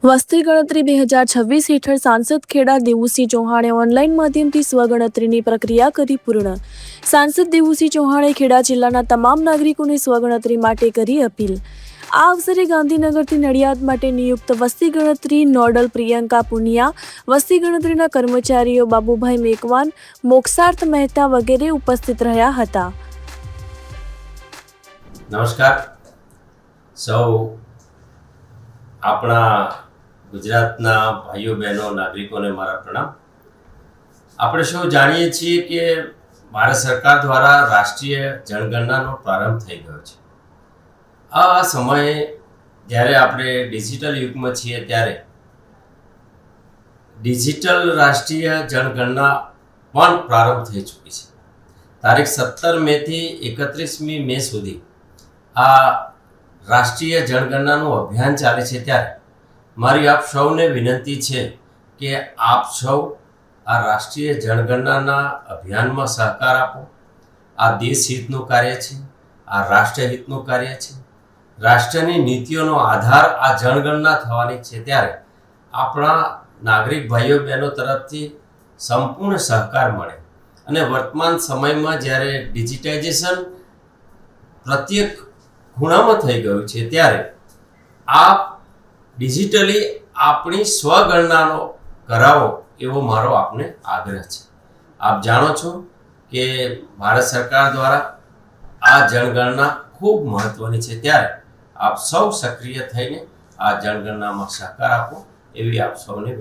વસ્તી ગણતરી 2026 હેઠળ સાંસદ ખેડા દેવુસિંહ ચૌહાણે ઓનલાઈન માધ્યમથી સ્વગણતરીની પ્રક્રિયા કરી પૂર્ણ। સાંસદ દેવુસિંહ ચૌહાણે ખેડા જિલ્લાના તમામ નાગરિકોને સ્વગણતરી માટે કરી અપીલ। આ અવસરે ગાંધીનગરથી નડિયાદ માટે નિયુક્ત વસ્તી ગણતરી નોડલ પ્રિયંકા પુનિયા, વસ્તી ગણતરીના કર્મચારીઓ બાબુભાઈ મેકવાન, મોક્ષાર્થ મહેતા વગેરે ઉપસ્થિત રહ્યા હતા। નમસ્કાર સૌ આપણા ગુજરાતના ભાઈઓ બહેનો નાગરિકોને મારા પ્રણામ। આપણે સૌ જાણીએ છીએ કે ભારત સરકાર દ્વારા રાષ્ટ્રીય જનગણનાનો પ્રારંભ થઈ ગયો છે। આ સમયે જ્યારે આપણે ડિજિટલ યુગમાં છીએ ત્યારે ડિજિટલ રાષ્ટ્રીય જનગણના પણ પ્રારંભ થઈ ચૂકી છે। તારીખ 17 મેથી 31મી મે સુધી આ રાષ્ટ્રીય જનગણનાનું અભિયાન ચાલે છે। ત્યારે મારી આપ સૌને વિનંતી છે કે આપ સૌ આ રાષ્ટ્રીય જનગણનાના અભિયાનમાં સહકાર આપો। આ દેશ હિતનું કાર્ય છે, આ રાષ્ટ્રહિતનું કાર્ય છે। રાષ્ટ્રની નીતિઓનો આધાર આ જનગણના થવાની છે। ત્યારે આપણા નાગરિક ભાઈઓ બહેનો તરફથી સંપૂર્ણ સહકાર મળે અને વર્તમાન સમયમાં જ્યારે ડિજિટાઇઝેશન પ્રત્યેક ખૂણામાં થઈ ગયું છે ત્યારે આપ ડિજિટલી આપણી સ્વગણનાનો કરાવો એવો મારો આપને આગ્રહ છે। આપ જાણો છો કે ભારત સરકાર દ્વારા આ જનગણના ખૂબ મહત્વની છે। ત્યારે આપ સૌ સક્રિય થઈને આ જનગણનામાં સહકાર આપો એવી આપ સૌને